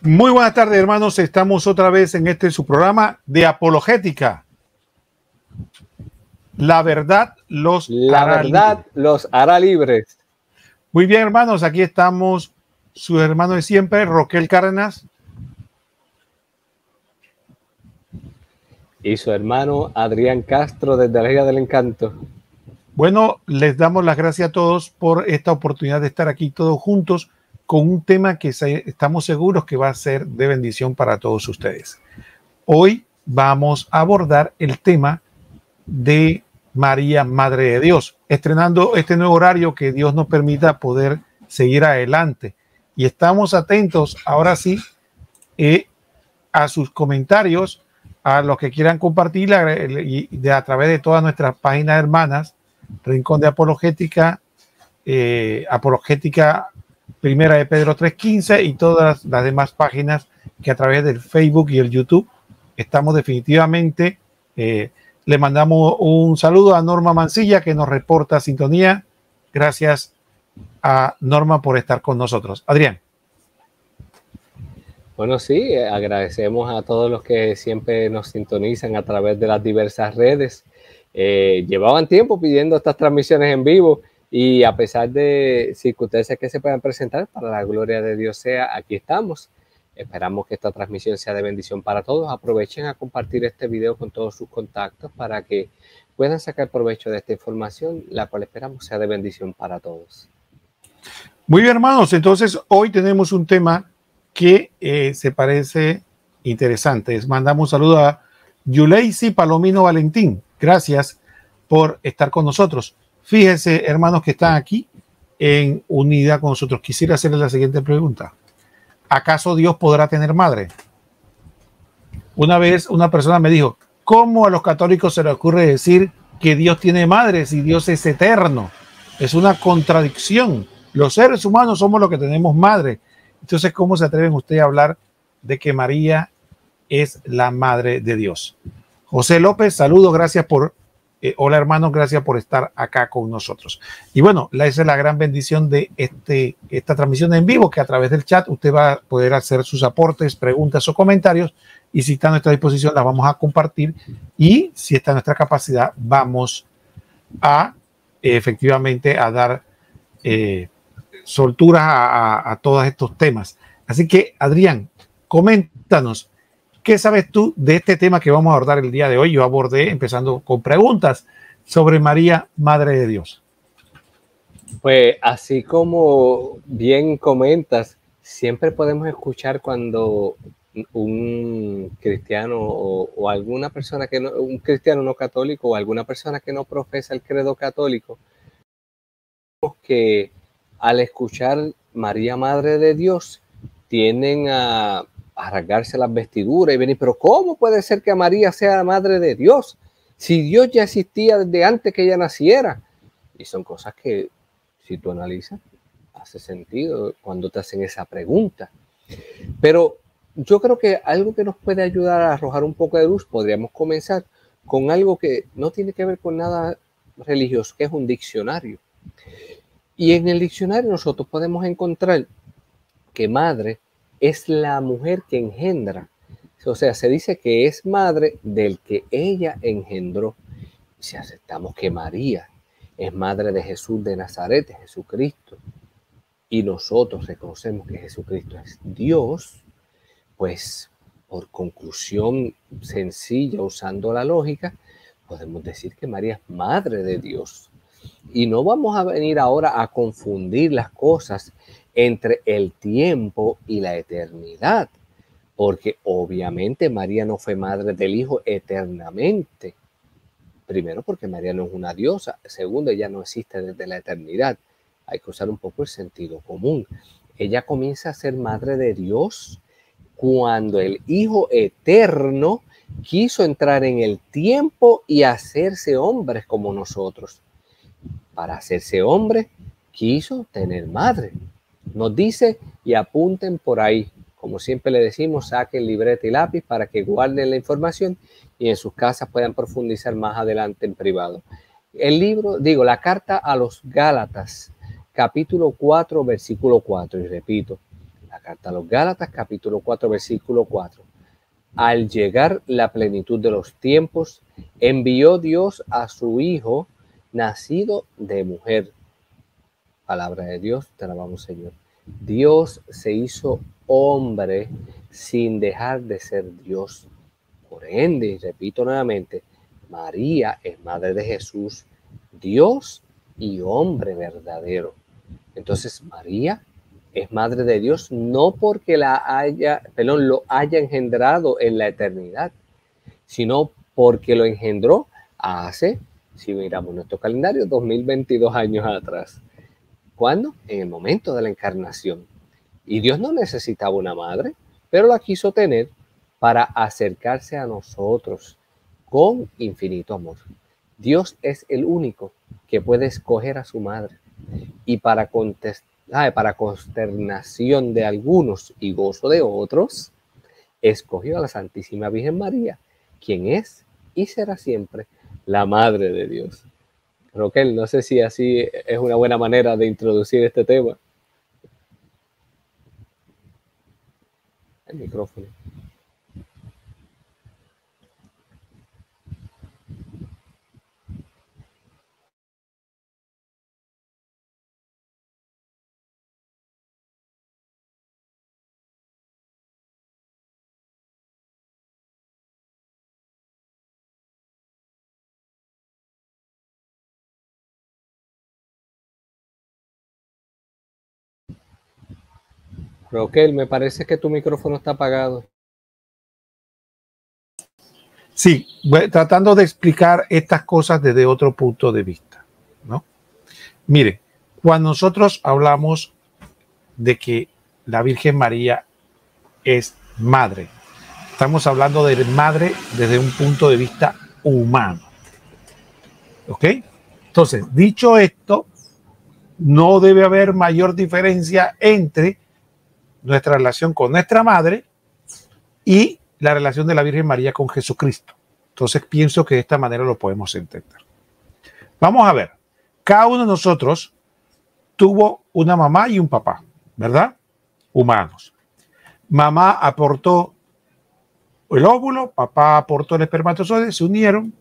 Muy buenas tardes, hermanos. Estamos otra vez en su programa de apologética. La verdad los hará libres. Muy bien, hermanos. Aquí estamos sus hermanos de siempre, Roquel Cárdenas. Y su hermano Adrián Castro desde la Isla del Encanto. Bueno, les damos las gracias a todos por esta oportunidad de estar aquí todos juntos con un tema que estamos seguros que va a ser de bendición para todos ustedes. Hoy vamos a abordar el tema de María, Madre de Dios, estrenando este nuevo horario que Dios nos permita poder seguir adelante. Y estamos atentos ahora sí a sus comentarios, a los que quieran compartir a través de todas nuestras páginas hermanas, Rincón de Apologética, Apologética Primera de Pedro 3.15 y todas las demás páginas que a través del Facebook y el YouTube estamos definitivamente. Le mandamos un saludo a Norma Mancilla que nos reporta sintonía. Gracias a Norma por estar con nosotros. Adrián. Bueno, sí, agradecemos a todos los que siempre nos sintonizan a través de las diversas redes. Llevaban tiempo pidiendo estas transmisiones en vivo y a pesar de circunstancias que se puedan presentar, para la gloria de Dios sea, aquí estamos. Esperamos que esta transmisión sea de bendición para todos. Aprovechen a compartir este video con todos sus contactos para que puedan sacar provecho de esta información, la cual esperamos sea de bendición para todos. Muy bien, hermanos. Entonces, hoy tenemos un tema que se parece interesante. Les mandamos un saludo a Yuleisi Palomino Valentín. Gracias por estar con nosotros. Fíjense, hermanos, que están aquí en unidad con nosotros. Quisiera hacerles la siguiente pregunta. ¿Acaso Dios podrá tener madre? Una vez una persona me dijo, ¿cómo a los católicos se les ocurre decir que Dios tiene madre si Dios es eterno? Es una contradicción. Los seres humanos somos los que tenemos madre. Entonces, ¿cómo se atreven ustedes a hablar de que María es la madre de Dios? José López, saludos, gracias por... hola hermanos, gracias por estar acá con nosotros. Y bueno, esa es la gran bendición de esta transmisión en vivo, que a través del chat usted va a poder hacer sus aportes, preguntas o comentarios, y si está a nuestra disposición las vamos a compartir, y si está a nuestra capacidad vamos a efectivamente a dar soltura a todos estos temas. Así que Adrián, coméntanos, ¿qué sabes tú de este tema que vamos a abordar el día de hoy? Yo abordé empezando con preguntas sobre María, Madre de Dios. Pues así como bien comentas, siempre podemos escuchar cuando un cristiano o alguna persona que no, un cristiano no católico o alguna persona que no profesa el credo católico, que al escuchar María, Madre de Dios, tienden a rasgarse las vestiduras y venir, pero ¿cómo puede ser que María sea la madre de Dios? Si Dios ya existía desde antes que ella naciera. Y son cosas que, si tú analizas, hace sentido cuando te hacen esa pregunta. Pero yo creo que algo que nos puede ayudar a arrojar un poco de luz, podríamos comenzar con algo que no tiene que ver con nada religioso, que es un diccionario. Y en el diccionario nosotros podemos encontrar que madre es la mujer que engendra. O sea, se dice que es madre del que ella engendró. Si aceptamos que María es madre de Jesús de Nazaret, de Jesucristo, y nosotros reconocemos que Jesucristo es Dios, pues por conclusión sencilla, usando la lógica, podemos decir que María es madre de Dios. Y no vamos a venir ahora a confundir las cosas entre el tiempo y la eternidad, porque obviamente María no fue madre del Hijo eternamente. Primero, porque María no es una diosa. Segundo, ella no existe desde la eternidad. Hay que usar un poco el sentido común. Ella comienza a ser madre de Dios cuando el Hijo eterno quiso entrar en el tiempo y hacerse hombres como nosotros. Para hacerse hombre, quiso tener madre. Nos dice, y apunten por ahí, como siempre le decimos, saquen libreta y lápiz para que guarden la información y en sus casas puedan profundizar más adelante en privado. El libro, la carta a los Gálatas, capítulo 4, versículo 4. Y repito, la carta a los Gálatas, capítulo 4, versículo 4. Al llegar la plenitud de los tiempos, envió Dios a su Hijo, nacido de mujer. Palabra de Dios, te alabamos, Señor. Dios se hizo hombre sin dejar de ser Dios. Por ende, y repito nuevamente, María es madre de Jesús, Dios y hombre verdadero. Entonces, María es madre de Dios no porque lo haya engendrado en la eternidad, sino porque lo engendró hace, si miramos nuestro calendario, 2022 años atrás. ¿Cuándo? En el momento de la encarnación. Y Dios no necesitaba una madre, pero la quiso tener para acercarse a nosotros con infinito amor. Dios es el único que puede escoger a su madre. Y para consternación de algunos y gozo de otros, escogió a la Santísima Virgen María, quien es y será siempre la Madre de Dios. Roquel, no sé si así es una buena manera de introducir este tema. El micrófono. Roquel, me parece que tu micrófono está apagado. Sí, tratando de explicar estas cosas desde otro punto de vista, ¿no? Mire, cuando nosotros hablamos de que la Virgen María es madre, estamos hablando de madre desde un punto de vista humano. ¿Ok? Entonces, dicho esto, no debe haber mayor diferencia entre nuestra relación con nuestra madre y la relación de la Virgen María con Jesucristo. Entonces pienso que de esta manera lo podemos entender. Vamos a ver, cada uno de nosotros tuvo una mamá y un papá, ¿verdad? Humanos. Mamá aportó el óvulo, papá aportó el espermatozoide, se unieron.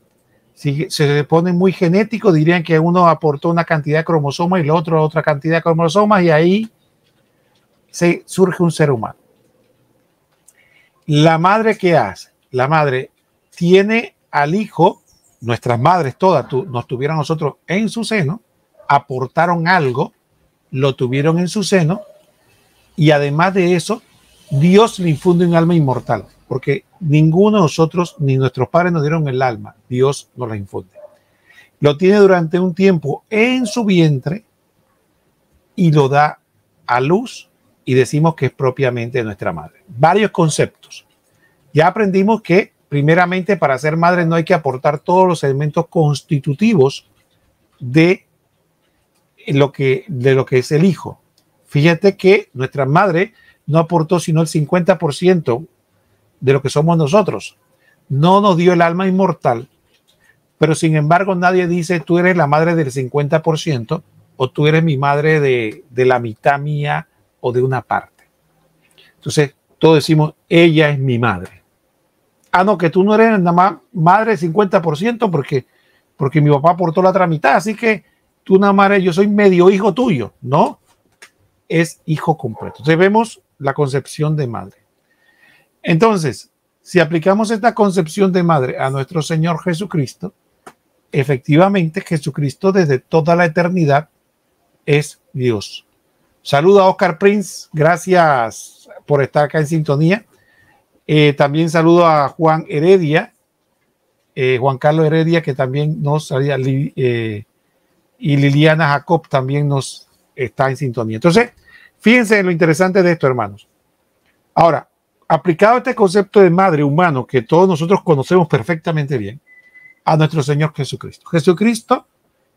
Si se ponen muy genéticos, dirían que uno aportó una cantidad de cromosomas y el otro otra cantidad de cromosomas y ahí se surge un ser humano. La madre, ¿qué hace? La madre tiene al hijo, nuestras madres todas nos tuvieron nosotros en su seno, aportaron algo, lo tuvieron en su seno y además de eso, Dios le infunde un alma inmortal, porque ninguno de nosotros ni nuestros padres nos dieron el alma, Dios nos la infunde. Lo tiene durante un tiempo en su vientre y lo da a luz y decimos que es propiamente de nuestra madre. Varios conceptos. Ya aprendimos que primeramente para ser madre no hay que aportar todos los elementos constitutivos de lo que es el hijo. Fíjate que nuestra madre no aportó sino el 50% de lo que somos nosotros. No nos dio el alma inmortal, pero sin embargo nadie dice tú eres la madre del 50% o tú eres mi madre de la mitad mía o de una parte. Entonces todos decimos ella es mi madre. Ah, no, que tú no eres nada más madre del 50% porque mi papá aportó la otra mitad, así que tú una madre, yo soy medio hijo tuyo. No, es hijo completo. Entonces vemos la concepción de madre. Entonces, si aplicamos esta concepción de madre a nuestro Señor Jesucristo, efectivamente Jesucristo desde toda la eternidad es Dios. Saludo a Oscar Prince, gracias por estar acá en sintonía. También saludo a Juan Heredia, Juan Carlos Heredia, que también nos salía, y Liliana Jacob también nos está en sintonía. Entonces, fíjense en lo interesante de esto, hermanos. Ahora, aplicado este concepto de madre humano que todos nosotros conocemos perfectamente bien, a nuestro Señor Jesucristo. Jesucristo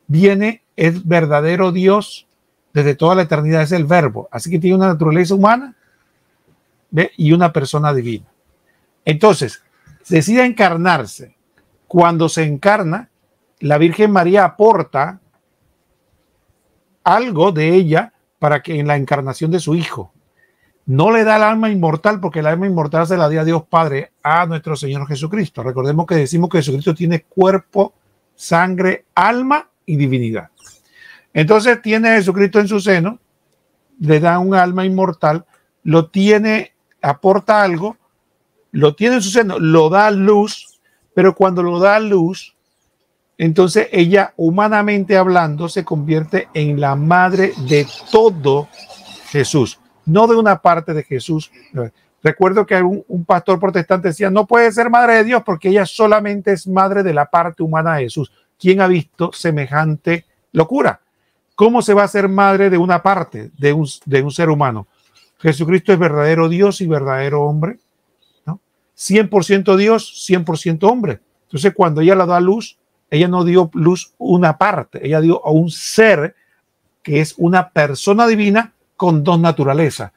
viene, es verdadero Dios desde toda la eternidad, es el verbo. Así que tiene una naturaleza humana, ¿ve? Y una persona divina. Entonces, decide encarnarse. Cuando se encarna, la Virgen María aporta algo de ella para que en la encarnación de su Hijo. No le da el alma inmortal porque el alma inmortal se la dio a Dios Padre, a nuestro Señor Jesucristo. Recordemos que decimos que Jesucristo tiene cuerpo, sangre, alma y divinidad. Entonces tiene a Jesucristo en su seno, le da un alma inmortal, lo tiene, aporta algo, lo tiene en su seno, lo da a luz, pero cuando lo da a luz, entonces ella, humanamente hablando, se convierte en la madre de todo Jesús, no de una parte de Jesús. Recuerdo que un pastor protestante decía, no puede ser madre de Dios porque ella solamente es madre de la parte humana de Jesús. ¿Quién ha visto semejante locura? ¿Cómo se va a ser madre de una parte de un ser humano? Jesucristo es verdadero Dios y verdadero hombre, ¿no? 100% Dios, 100% hombre. Entonces, cuando ella la da a luz, ella no dio luz una parte, ella dio a un ser que es una persona divina con dos naturalezas.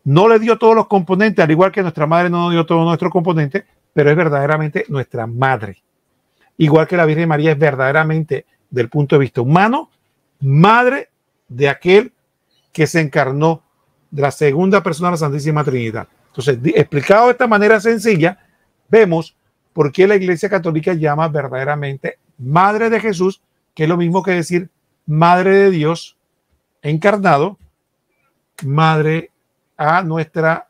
No le dio todos los componentes, al igual que nuestra madre no nos dio todos nuestros componentes, pero es verdaderamente nuestra madre. Igual que la Virgen María es verdaderamente, del punto de vista humano, madre de aquel que se encarnó, de la segunda persona de la Santísima Trinidad. Entonces, explicado de esta manera sencilla, vemos por qué la Iglesia Católica llama verdaderamente Madre de Jesús, que es lo mismo que decir Madre de Dios encarnado, madre a nuestra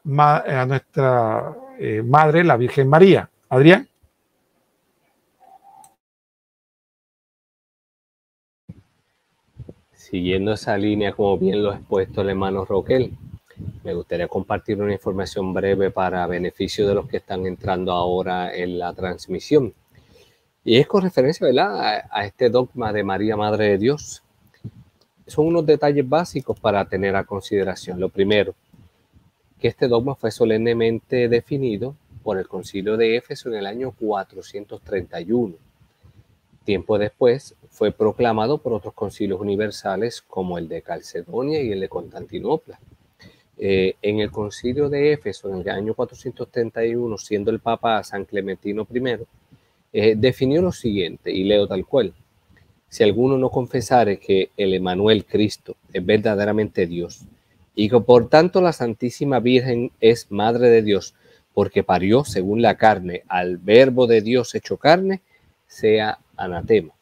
madre, la Virgen María. Adrián. Siguiendo esa línea, como bien lo ha expuesto el hermano Roquel, me gustaría compartir una información breve para beneficio de los que están entrando ahora en la transmisión. Y es con referencia, ¿verdad?, a este dogma de María, Madre de Dios. Son unos detalles básicos para tener a consideración. Lo primero, que este dogma fue solemnemente definido por el Concilio de Éfeso en el año 431. Tiempo después fue proclamado por otros concilios universales como el de Calcedonia y el de Constantinopla. En el Concilio de Éfeso en el año 431, siendo el Papa San Clementino I, definió lo siguiente, y leo tal cual: si alguno no confesare que el Emmanuel Cristo es verdaderamente Dios, y que por tanto la Santísima Virgen es Madre de Dios, porque parió según la carne al Verbo de Dios hecho carne, sea anatema.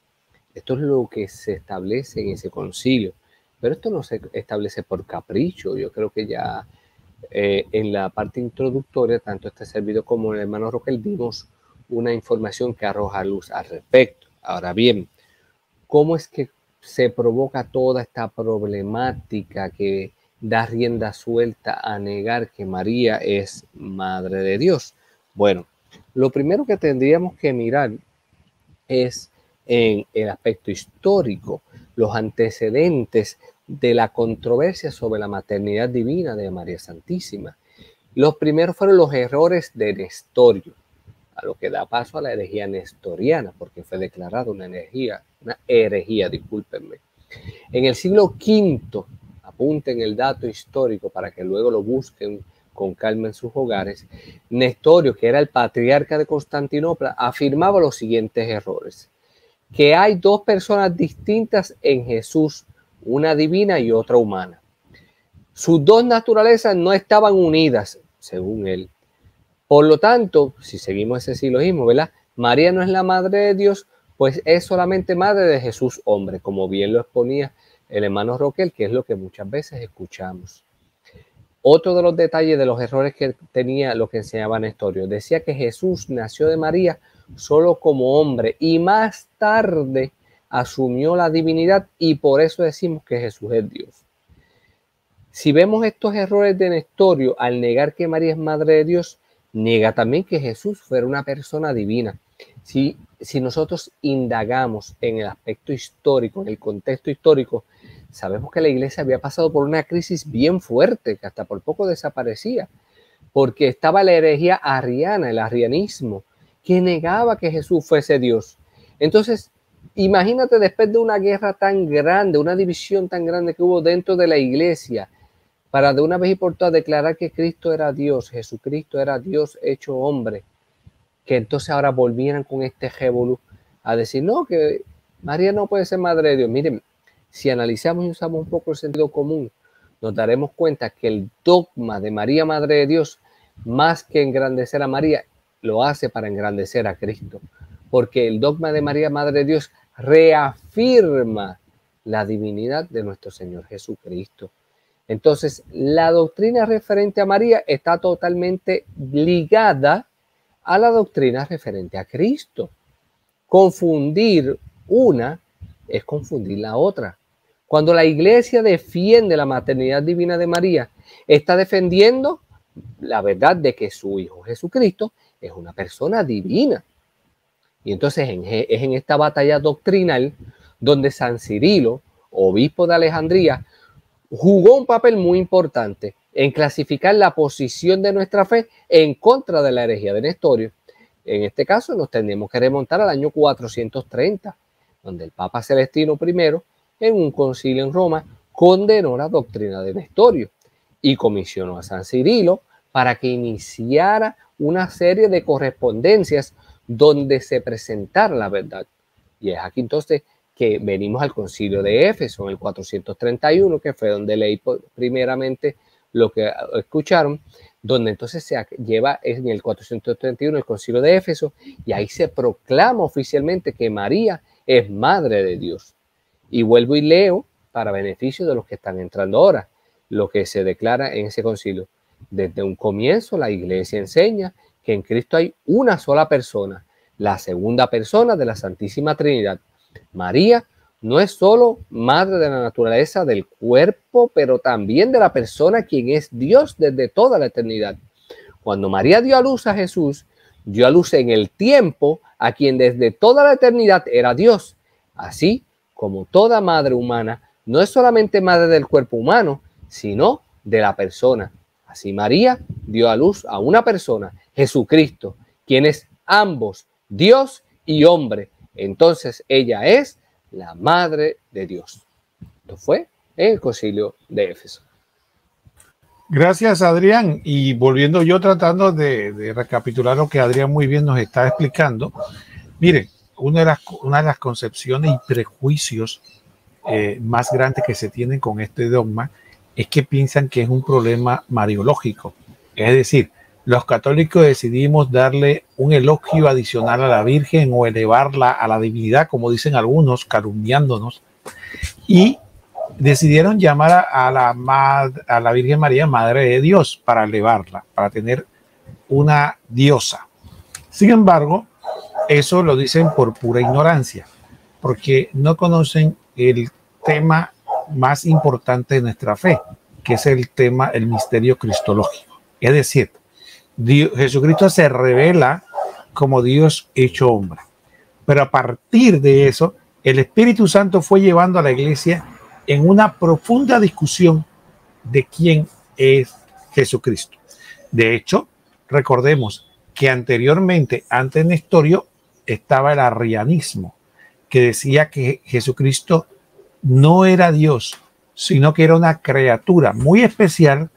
Esto es lo que se establece en ese concilio, pero esto no se establece por capricho. Yo creo que ya en la parte introductoria, tanto este servidor como el hermano Roquel dimos una información que arroja luz al respecto. Ahora bien, ¿cómo es que se provoca toda esta problemática que da rienda suelta a negar que María es Madre de Dios? Bueno, lo primero que tendríamos que mirar es en el aspecto histórico, los antecedentes de la controversia sobre la maternidad divina de María Santísima. Los primeros fueron los errores de Nestorio, a lo que da paso a la herejía nestoriana, porque fue declarada una herejía, discúlpenme. En el siglo V, apunten el dato histórico para que luego lo busquen con calma en sus hogares, Nestorio, que era el patriarca de Constantinopla, afirmaba los siguientes errores: que hay dos personas distintas en Jesús, una divina y otra humana. Sus dos naturalezas no estaban unidas, según él. Por lo tanto, si seguimos ese silogismo, ¿verdad?, María no es la Madre de Dios, pues es solamente Madre de Jesús hombre, como bien lo exponía el hermano Roquel, que es lo que muchas veces escuchamos. Otro de los detalles de los errores que tenía lo que enseñaba Nestorio, decía que Jesús nació de María solo como hombre y más tarde asumió la divinidad, y por eso decimos que Jesús es Dios. Si vemos estos errores de Nestorio, al negar que María es Madre de Dios, niega también que Jesús fuera una persona divina. Si nosotros indagamos en el aspecto histórico, en el contexto histórico, sabemos que la iglesia había pasado por una crisis bien fuerte, que hasta por poco desaparecía, porque estaba la herejía arriana, el arrianismo, que negaba que Jesús fuese Dios. Entonces, imagínate, después de una guerra tan grande, una división tan grande que hubo dentro de la iglesia, para de una vez y por todas declarar que Cristo era Dios, Jesucristo era Dios hecho hombre, que entonces ahora volvieran con este revolú a decir, no, que María no puede ser Madre de Dios. Miren, si analizamos y usamos un poco el sentido común, nos daremos cuenta que el dogma de María, Madre de Dios, más que engrandecer a María, lo hace para engrandecer a Cristo. Porque el dogma de María, Madre de Dios, reafirma la divinidad de nuestro Señor Jesucristo. Entonces, la doctrina referente a María está totalmente ligada a la doctrina referente a Cristo. Confundir una es confundir la otra. Cuando la iglesia defiende la maternidad divina de María, está defendiendo la verdad de que su Hijo Jesucristo es una persona divina. Y entonces es en esta batalla doctrinal donde San Cirilo, obispo de Alejandría, jugó un papel muy importante en clasificar la posición de nuestra fe en contra de la herejía de Nestorio. En este caso nos tenemos que remontar al año 430, donde el Papa Celestino I, en un concilio en Roma, condenó la doctrina de Nestorio y comisionó a San Cirilo para que iniciara una serie de correspondencias donde se presentara la verdad. Y es aquí entonces que venimos al concilio de Éfeso en el 431, que fue donde leí primeramente lo que escucharon, donde entonces se lleva en el 431 el concilio de Éfeso, y ahí se proclama oficialmente que María es Madre de Dios. Y vuelvo y leo para beneficio de los que están entrando ahora, lo que se declara en ese concilio. Desde un comienzo la Iglesia enseña que en Cristo hay una sola persona, la segunda persona de la Santísima Trinidad. María no es solo madre de la naturaleza del cuerpo, pero también de la persona quien es Dios desde toda la eternidad. Cuando María dio a luz a Jesús, dio a luz en el tiempo a quien desde toda la eternidad era Dios. Así como toda madre humana no es solamente madre del cuerpo humano, sino de la persona. Así María dio a luz a una persona, Jesucristo, quien es ambos, Dios y hombre. Entonces ella es la Madre de Dios. Esto fue en el concilio de Éfeso. Gracias, Adrián. Y volviendo yo tratando de recapitular lo que Adrián muy bien nos está explicando. Mire, una de las concepciones y prejuicios más grandes que se tienen con este dogma es que piensan que es un problema mariológico. Es decir, los católicos decidimos darle un elogio adicional a la Virgen o elevarla a la divinidad, como dicen algunos, calumniándonos, y decidieron llamar a la Virgen María Madre de Dios para elevarla, para tener una diosa. Sin embargo, eso lo dicen por pura ignorancia, porque no conocen el tema más importante de nuestra fe, que es el tema, el misterio cristológico. Es decir, Jesucristo se revela como Dios hecho hombre. Pero a partir de eso, el Espíritu Santo fue llevando a la iglesia en una profunda discusión de quién es Jesucristo. De hecho, recordemos que anteriormente, antes de Nestorio, estaba el arrianismo, que decía que Jesucristo no era Dios, sino que era una criatura muy especial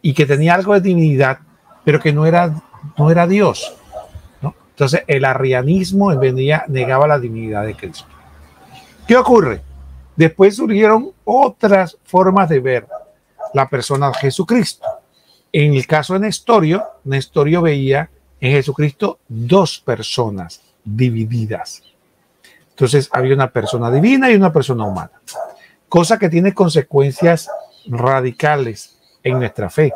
y que tenía algo de divinidad, pero que no era Dios, ¿no? Entonces el arrianismo negaba la divinidad de Cristo. ¿Qué ocurre? Después surgieron otras formas de ver la persona de Jesucristo. En el caso de Nestorio veía en Jesucristo dos personas divididas. Entonces había una persona divina y una persona humana, cosa que tiene consecuencias radicales en nuestra fe.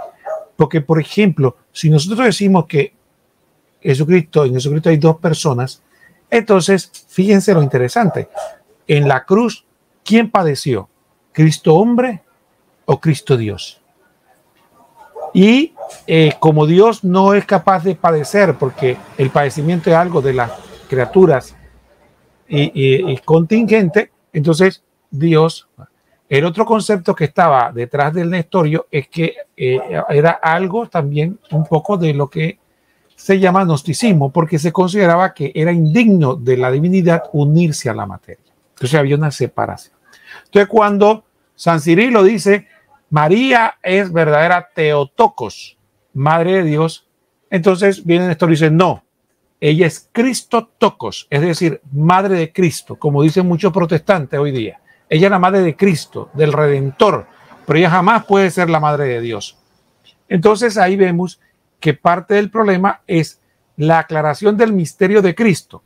Porque, por ejemplo, si nosotros decimos que en Jesucristo hay dos personas, entonces fíjense lo interesante. En la cruz, ¿quién padeció? ¿Cristo hombre o Cristo Dios? Y como Dios no es capaz de padecer, porque el padecimiento es algo de las criaturas y contingente, entonces Dios... El otro concepto que estaba detrás del Nestorio es que era algo también un poco de lo que se llama gnosticismo, porque se consideraba que era indigno de la divinidad unirse a la materia. Entonces había una separación. Entonces cuando San Cirilo dice María es verdadera Theotokos, Madre de Dios, entonces viene Nestorio y dice no, ella es Christotokos, es decir, Madre de Cristo, como dicen muchos protestantes hoy día. Ella es la madre de Cristo, del Redentor, pero ella jamás puede ser la madre de Dios. Entonces ahí vemos que parte del problema es la aclaración del misterio de Cristo.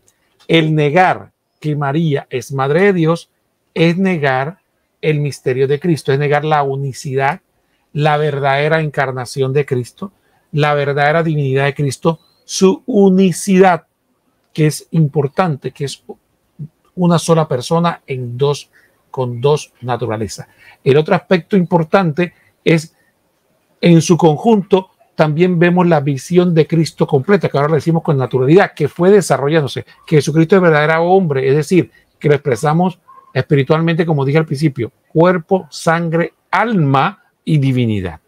El negar que María es madre de Dios es negar el misterio de Cristo, es negar la unicidad, la verdadera encarnación de Cristo, la verdadera divinidad de Cristo, su unicidad, que es importante, que es una sola persona con dos naturalezas. El otro aspecto importante es, en su conjunto, también vemos la visión de Cristo completa, que ahora lo decimos con naturalidad, que fue desarrollándose, que Jesucristo es verdadero hombre, es decir, que lo expresamos espiritualmente, como dije al principio, cuerpo, sangre, alma y divinidad.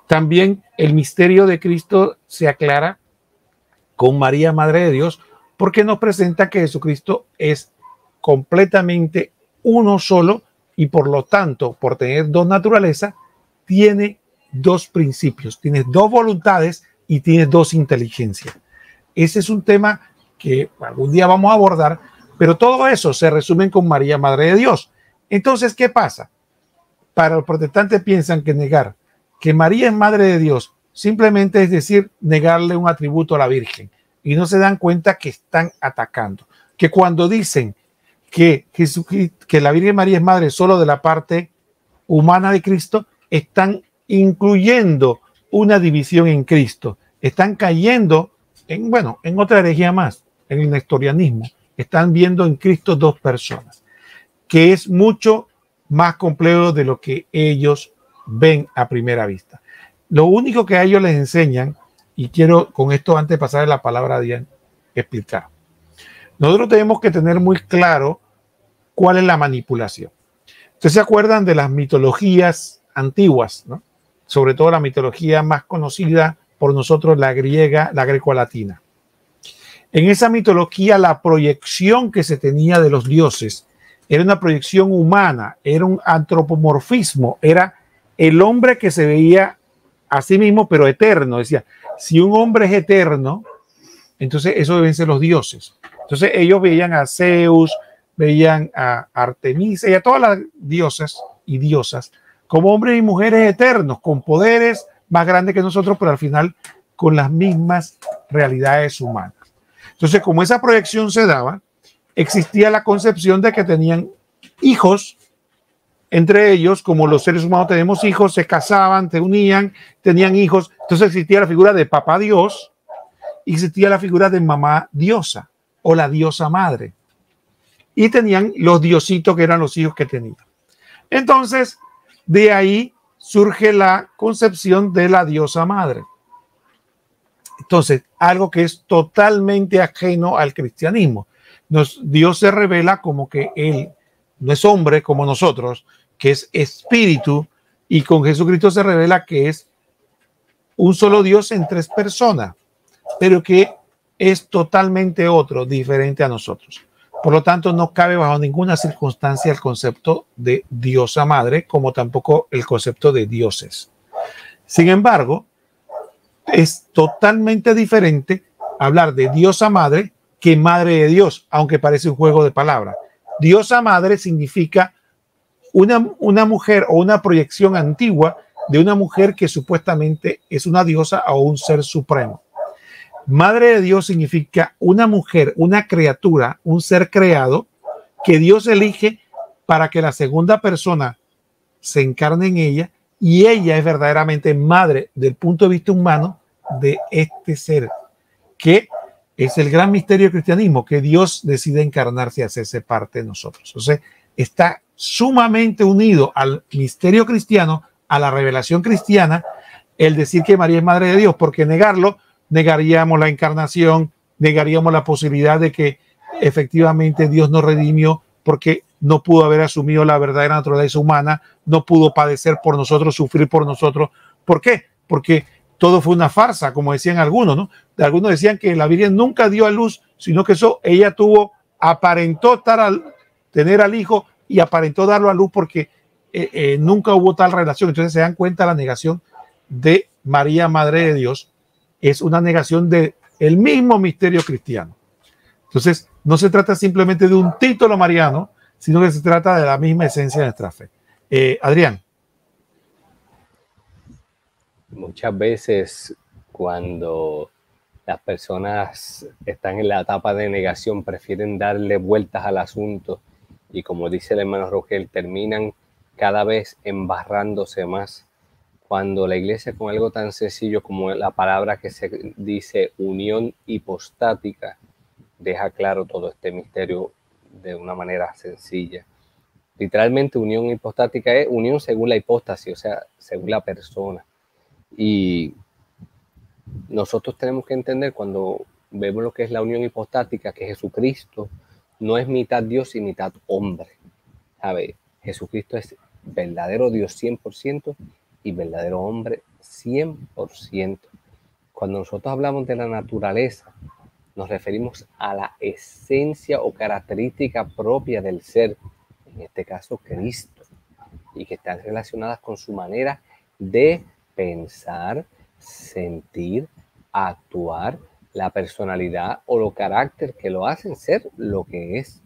También el misterio de Cristo se aclara con María, Madre de Dios, porque nos presenta que Jesucristo es completamente uno solo y por lo tanto, por tener dos naturalezas, tiene dos principios, tiene dos voluntades y tiene dos inteligencias. Ese es un tema que algún día vamos a abordar, pero todo eso se resume con María, Madre de Dios. Entonces, ¿qué pasa? Para los protestantes piensan que negar que María es Madre de Dios simplemente es decir, negarle un atributo a la Virgen, y no se dan cuenta que están atacando. Que cuando dicen que la Virgen María es madre solo de la parte humana de Cristo, están incluyendo una división en Cristo. Están cayendo en otra herejía más, en el nestorianismo. Están viendo en Cristo dos personas, que es mucho más complejo de lo que ellos ven a primera vista. Lo único que a ellos les enseñan, y quiero con esto, antes de pasar la palabra a Diane, explicar. Nosotros tenemos que tener muy claro cuál es la manipulación. Ustedes se acuerdan de las mitologías antiguas, ¿no? Sobre todo la mitología más conocida por nosotros, la griega, la greco-latina. En esa mitología, la proyección que se tenía de los dioses era una proyección humana, era un antropomorfismo, era el hombre que se veía a sí mismo, pero eterno. Decía, si un hombre es eterno, entonces eso deben ser los dioses. Entonces ellos veían a Zeus, veían a Artemisa y a todas las diosas y diosas como hombres y mujeres eternos, con poderes más grandes que nosotros, pero al final con las mismas realidades humanas. Entonces, como esa proyección se daba, existía la concepción de que tenían hijos. Entre ellos, como los seres humanos tenemos hijos, se casaban, se unían, tenían hijos. Entonces existía la figura de papá Dios y existía la figura de mamá diosa o la diosa madre. Y tenían los diositos que eran los hijos que tenían. Entonces, de ahí surge la concepción de la diosa madre. Entonces, algo que es totalmente ajeno al cristianismo. Dios se revela como que Él no es hombre como nosotros, que es espíritu, y con Jesucristo se revela que es un solo Dios en tres personas, pero que es totalmente otro, diferente a nosotros. Por lo tanto, no cabe bajo ninguna circunstancia el concepto de diosa madre, como tampoco el concepto de dioses. Sin embargo, es totalmente diferente hablar de diosa madre que madre de Dios, aunque parece un juego de palabras. Diosa madre significa una mujer o una proyección antigua de una mujer que supuestamente es una diosa o un ser supremo. Madre de Dios significa una mujer, una criatura, un ser creado que Dios elige para que la segunda persona se encarne en ella, y ella es verdaderamente madre del punto de vista humano de este ser, que es el gran misterio del cristianismo, que Dios decide encarnarse y hacerse parte de nosotros. Entonces, está sumamente unido al misterio cristiano, a la revelación cristiana, el decir que María es madre de Dios, porque negarlo, negaríamos la encarnación, negaríamos la posibilidad de que efectivamente Dios nos redimió, porque no pudo haber asumido la verdadera naturaleza humana, no pudo padecer por nosotros, sufrir por nosotros. ¿Por qué? Porque todo fue una farsa, como decían algunos, ¿no? Algunos decían que la Virgen nunca dio a luz, sino que ella aparentó tener al hijo y aparentó darlo a luz porque nunca hubo tal relación. Entonces se dan cuenta, la negación de María, Madre de Dios, es una negación del mismo misterio cristiano. Entonces, no se trata simplemente de un título mariano, sino que se trata de la misma esencia de nuestra fe. Adrián. Muchas veces cuando las personas están en la etapa de negación, prefieren darle vueltas al asunto y, como dice el hermano Rogel, terminan cada vez embarrándose más. Cuando la iglesia, con algo tan sencillo como la palabra que se dice unión hipostática, deja claro todo este misterio de una manera sencilla. Literalmente, unión hipostática es unión según la hipóstasis, o sea, según la persona. Y nosotros tenemos que entender, cuando vemos lo que es la unión hipostática, que Jesucristo no es mitad Dios y mitad hombre. ¿Sabe? Jesucristo es verdadero Dios 100% y verdadero hombre 100%. Cuando nosotros hablamos de la naturaleza, nos referimos a la esencia o característica propia del ser, en este caso Cristo, y que están relacionadas con su manera de pensar, sentir, actuar, la personalidad o los carácter que lo hacen ser lo que es.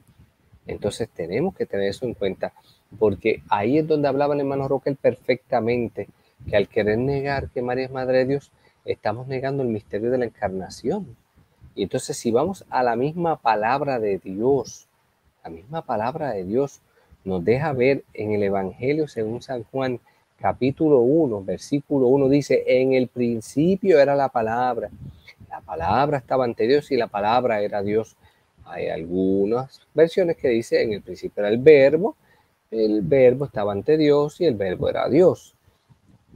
Entonces tenemos que tener eso en cuenta, porque ahí es donde hablaba el hermano Roquel perfectamente, que al querer negar que María es Madre de Dios, estamos negando el misterio de la encarnación. Y entonces, si vamos a la misma palabra de Dios, la misma palabra de Dios nos deja ver en el Evangelio según San Juan, capítulo 1, versículo 1, dice: en el principio era la palabra estaba ante Dios y la palabra era Dios. Hay algunas versiones que dicen: en el principio era el verbo estaba ante Dios y el verbo era Dios.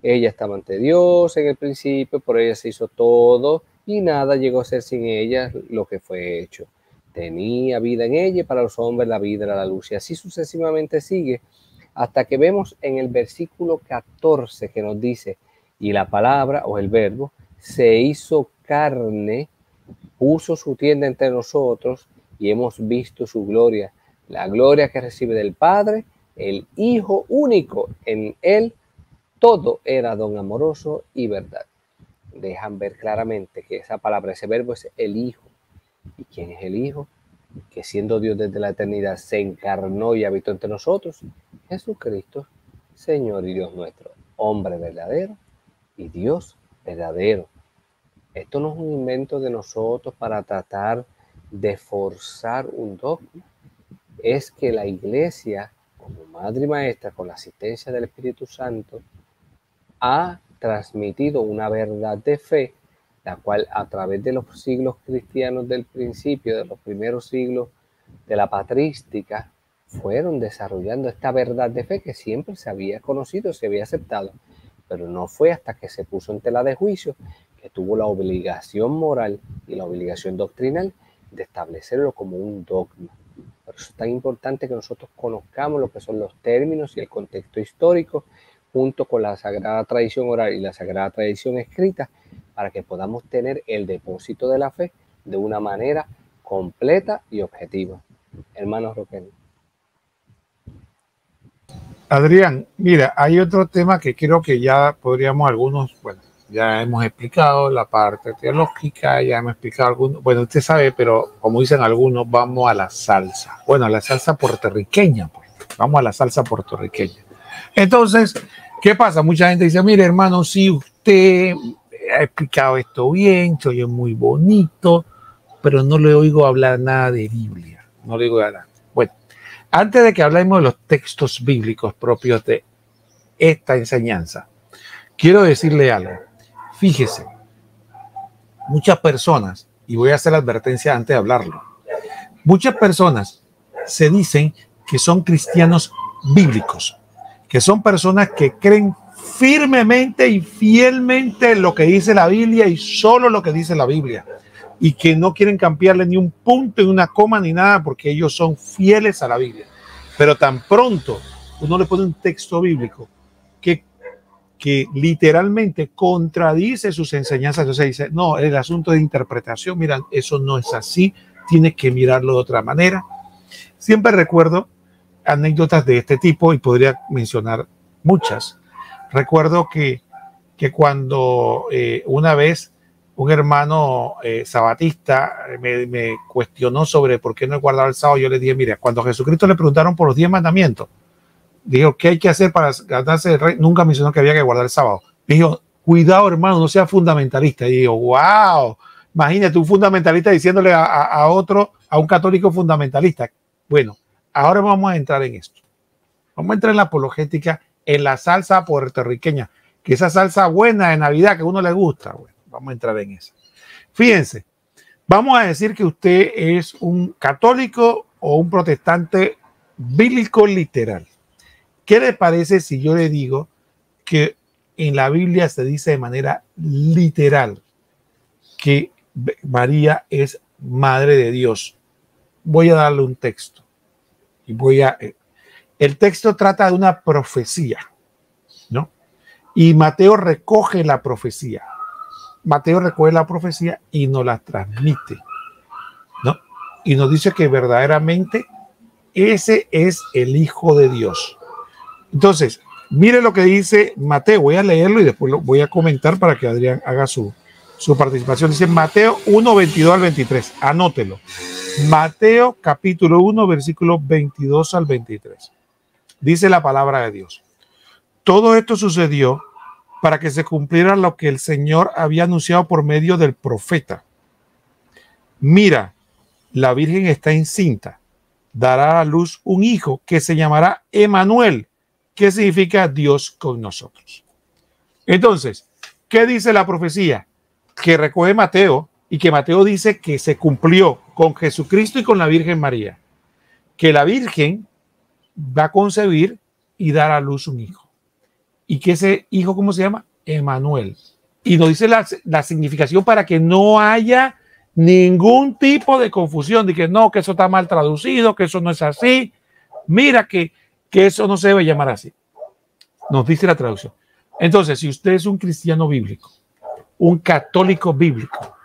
Ella estaba ante Dios en el principio, por ella se hizo todo y nada llegó a ser sin ella lo que fue hecho. Tenía vida en ella y para los hombres la vida era la luz. Y así sucesivamente sigue, hasta que vemos en el versículo 14 que nos dice: y la palabra o el verbo se hizo carne, puso su tienda entre nosotros y hemos visto su gloria, la gloria que recibe del Padre, el Hijo único. En él todo era don amoroso y verdad. Dejan ver claramente que esa palabra, ese verbo, es el Hijo. ¿Y quién es el Hijo? Que siendo Dios desde la eternidad se encarnó y habitó entre nosotros. Jesucristo, Señor y Dios nuestro, hombre verdadero y Dios verdadero. Esto no es un invento de nosotros para tratar de forzar un dogma. Es que la iglesia, como madre y maestra, con la asistencia del Espíritu Santo, ha transmitido una verdad de fe, la cual a través de los siglos cristianos del principio, de los primeros siglos de la patrística, fueron desarrollando esta verdad de fe que siempre se había conocido, se había aceptado, pero no fue hasta que se puso en tela de juicio que tuvo la obligación moral y la obligación doctrinal de establecerlo como un dogma. Por eso es tan importante que nosotros conozcamos lo que son los términos y el contexto histórico, junto con la sagrada tradición oral y la sagrada tradición escrita, para que podamos tener el depósito de la fe de una manera completa y objetiva. Hermano Roquel. Adrián, mira, hay otro tema que creo que ya podríamos algunos, bueno, ya hemos explicado la parte teológica, ya hemos explicado algunos, bueno, usted sabe, pero como dicen algunos, vamos a la salsa. Bueno, a la salsa puertorriqueña, pues. Vamos a la salsa puertorriqueña. Entonces, ¿qué pasa? Mucha gente dice: mire, hermano, si usted ha explicado esto bien, se oye muy bonito, pero no le oigo hablar nada de Biblia. No le oigo nada. Bueno, antes de que hablemos de los textos bíblicos propios de esta enseñanza, quiero decirle algo. Fíjese, muchas personas, y voy a hacer la advertencia antes de hablarlo, muchas personas se dicen que son cristianos bíblicos, que son personas que creen firmemente y fielmente en lo que dice la Biblia y solo lo que dice la Biblia, y que no quieren cambiarle ni un punto, ni una coma, ni nada, porque ellos son fieles a la Biblia. Pero tan pronto uno le pone un texto bíblico que literalmente contradice sus enseñanzas, entonces dice: no, el asunto de interpretación, mira, eso no es así, tienes que mirarlo de otra manera. Siempre recuerdo anécdotas de este tipo y podría mencionar muchas. Recuerdo que cuando una vez un hermano sabatista me cuestionó sobre por qué no he guardado el sábado. Yo le dije, mira, cuando a Jesucristo le preguntaron por los 10 mandamientos, dijo, ¿qué hay que hacer para ganarse el rey? Nunca mencionó que había que guardar el sábado. Dijo, cuidado, hermano, no sea fundamentalista. Y digo, wow, imagínate un fundamentalista diciéndole a otro, a un católico fundamentalista. Bueno, ahora vamos a entrar en esto. Vamos a entrar en la apologética, en la salsa puertorriqueña, que esa salsa buena de Navidad que a uno le gusta. Bueno, vamos a entrar en esa. Fíjense, vamos a decir que usted es un católico o un protestante bíblico literal. ¿Qué le parece si yo le digo que en la Biblia se dice de manera literal que María es madre de Dios? Voy a darle un texto y el texto trata de una profecía, ¿no? Y Mateo recoge la profecía. Mateo recoge la profecía y nos la transmite, ¿no? Y nos dice que verdaderamente ese es el Hijo de Dios. Entonces, mire lo que dice Mateo. Voy a leerlo y después lo voy a comentar para que Adrián haga su participación. Dice Mateo 1, 22 al 23. Anótelo. Mateo capítulo 1, versículos 22 al 23. Dice la palabra de Dios. Todo esto sucedió para que se cumpliera lo que el Señor había anunciado por medio del profeta. Mira, la Virgen está encinta, dará a luz un hijo que se llamará Emanuel, que significa Dios con nosotros. Entonces, ¿qué dice la profecía? Que recoge Mateo y que Mateo dice que se cumplió con Jesucristo y con la Virgen María. Que la Virgen va a concebir y dar a luz un hijo. Y que ese hijo, ¿cómo se llama? Emanuel. Y nos dice la significación para que no haya ningún tipo de confusión, de que no, que eso está mal traducido, que eso no es así. Mira que eso no se debe llamar así. Nos dice la traducción. Entonces, si usted es un cristiano bíblico, un católico bíblico,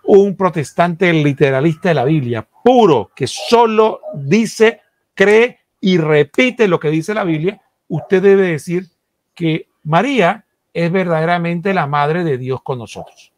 un protestante literalista de la Biblia, puro, que solo dice, cree y repite lo que dice la Biblia, usted debe decir que María es verdaderamente la madre de Dios con nosotros.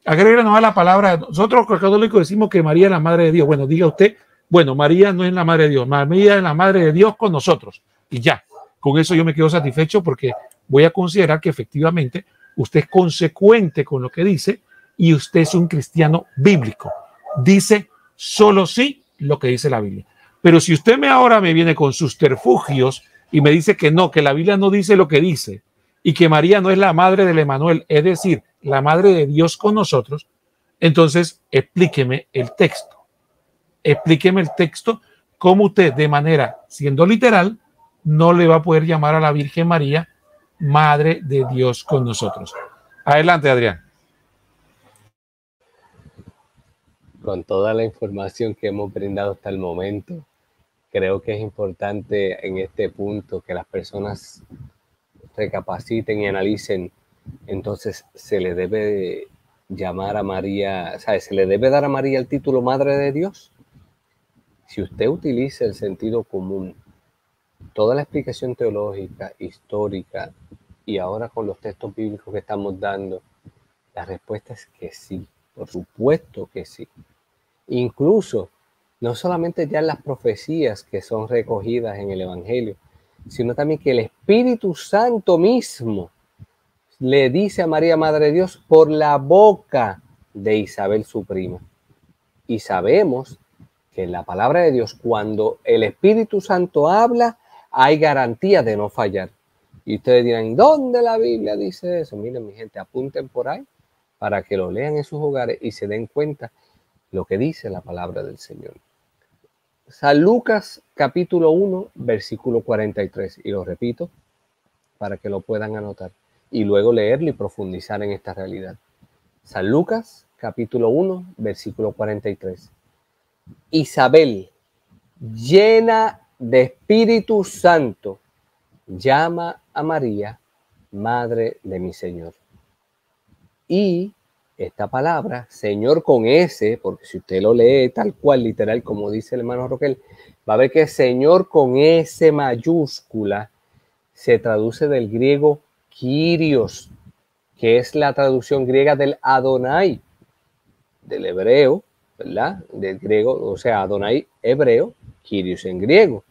Agréganos a la palabra. Nosotros los católicos decimos que María es la madre de Dios. Bueno, diga usted, bueno, María no es la madre de Dios, María es la madre de Dios con nosotros. Y ya, con eso yo me quedo satisfecho porque voy a considerar que efectivamente usted es consecuente con lo que dice y usted es un cristiano bíblico. Dice solo sí lo que dice la Biblia. Pero si usted ahora me viene con sus subterfugios y me dice que no, que la Biblia no dice lo que dice y que María no es la madre del Emanuel, es decir, la madre de Dios con nosotros, entonces explíqueme el texto. Explíqueme el texto, cómo usted de manera, siendo literal, no le va a poder llamar a la Virgen María madre de Dios con nosotros. Adelante, Adrián. Con toda la información que hemos brindado hasta el momento, creo que es importante en este punto que las personas recapaciten y analicen. Entonces, se le debe llamar a María, ¿sabes? Se le debe dar a María el título Madre de Dios. Si usted utiliza el sentido común, toda la explicación teológica, histórica y ahora con los textos bíblicos que estamos dando, la respuesta es que sí, por supuesto que sí. Incluso, no solamente ya las profecías que son recogidas en el Evangelio, sino también que el Espíritu Santo mismo le dice a María, Madre de Dios, por la boca de Isabel, su prima. Y sabemos que en la palabra de Dios, cuando el Espíritu Santo habla, hay garantía de no fallar. Y ustedes dirán, ¿dónde la Biblia dice eso? Miren, mi gente, apunten por ahí para que lo lean en sus hogares y se den cuenta lo que dice la palabra del Señor. San Lucas capítulo 1, versículo 43. Y lo repito para que lo puedan anotar y luego leerlo y profundizar en esta realidad. San Lucas capítulo 1, versículo 43. Isabel, llena de Espíritu Santo, llama a María, Madre de mi Señor. Y esta palabra, Señor con S, porque si usted lo lee tal cual, literal, como dice el hermano Roquel, va a ver que Señor con S mayúscula se traduce del griego Kyrios, que es la traducción griega del Adonai, del hebreo, ¿verdad? Del griego, o sea, Adonai hebreo, Kyrios en griego.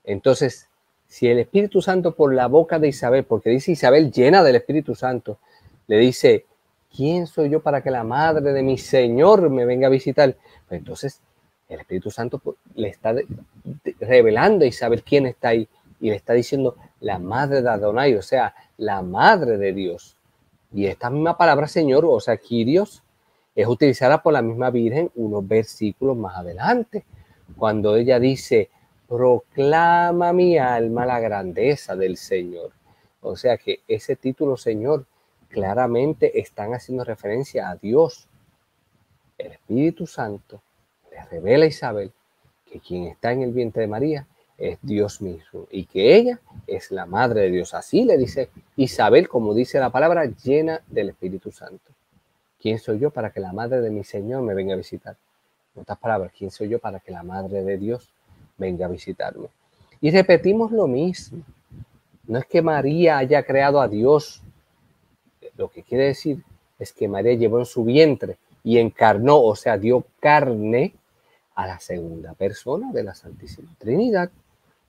Entonces, si el Espíritu Santo por la boca de Isabel, porque dice Isabel llena del Espíritu Santo, le dice, ¿quién soy yo para que la madre de mi Señor me venga a visitar? Pues entonces, el Espíritu Santo le está revelando a Isabel quién está ahí y le está diciendo la madre de Adonai, o sea, la madre de Dios. Y esta misma palabra Señor, o sea, Kyrios, es utilizada por la misma Virgen unos versículos más adelante, cuando ella dice, proclama mi alma la grandeza del Señor. O sea que ese título Señor claramente están haciendo referencia a Dios. El Espíritu Santo le revela a Isabel que quien está en el vientre de María es Dios mismo y que ella es la madre de Dios. Así le dice Isabel, como dice la palabra, llena del Espíritu Santo. ¿Quién soy yo para que la madre de mi Señor me venga a visitar? En otras palabras, ¿quién soy yo para que la madre de Dios venga a visitarme? Y repetimos lo mismo. No es que María haya creado a Dios. Lo que quiere decir es que María llevó en su vientre y encarnó, o sea, dio carne a la segunda persona de la Santísima Trinidad.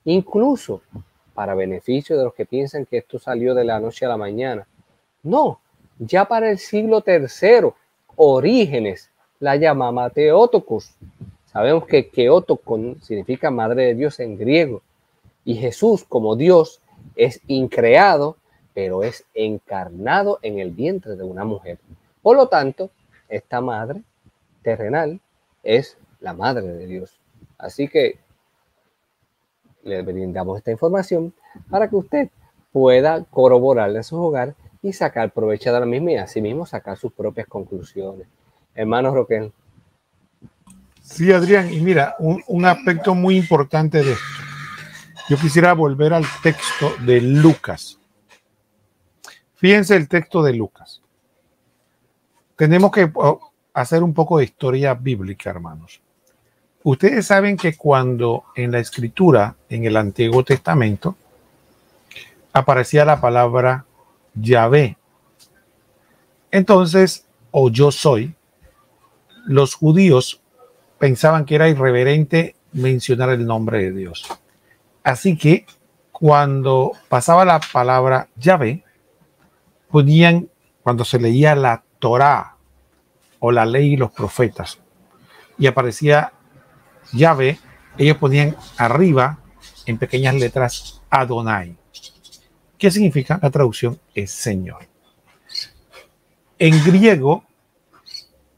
Incluso para beneficio de los que piensan que esto salió de la noche a la mañana. No, ya para el siglo III, Orígenes la llamaba Theotokos. Sabemos que Theotokon significa madre de Dios en griego. Y Jesús, como Dios, es increado, pero es encarnado en el vientre de una mujer. Por lo tanto, esta madre terrenal es la madre de Dios. Así que le brindamos esta información para que usted pueda corroborarla en su hogar y sacar provecho de la misma y asimismo sacar sus propias conclusiones. Hermano Roquel. Sí, Adrián, y mira, un aspecto muy importante de esto. Yo quisiera volver al texto de Lucas. Fíjense el texto de Lucas. Tenemos que hacer un poco de historia bíblica, hermanos. Ustedes saben que cuando en la Escritura, en el Antiguo Testamento, aparecía la palabra Yahvé, entonces, o yo soy, los judíos pensaban que era irreverente mencionar el nombre de Dios. Así que cuando pasaba la palabra Yahvé, ponían, cuando se leía la Torá o la ley y los profetas, y aparecía Yahvé, ellos ponían arriba, en pequeñas letras, Adonai. ¿Qué significa? La traducción es Señor. En griego,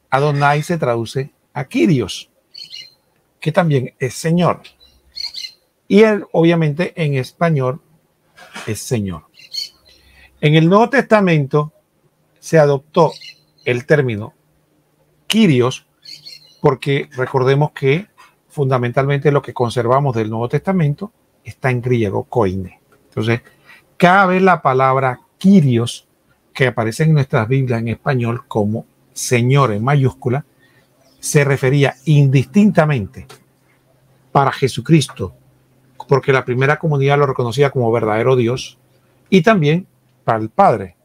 Adonai se traduce a Kyrios, que también es Señor. Y él, obviamente, en español es Señor. En el Nuevo Testamento se adoptó el término Kyrios porque recordemos que fundamentalmente lo que conservamos del Nuevo Testamento está en griego, koine. Entonces, cada vez la palabra Kyrios, que aparece en nuestras Biblias en español como Señor en mayúscula, se refería indistintamente para Jesucristo, porque la primera comunidad lo reconocía como verdadero Dios, y también para el Padre.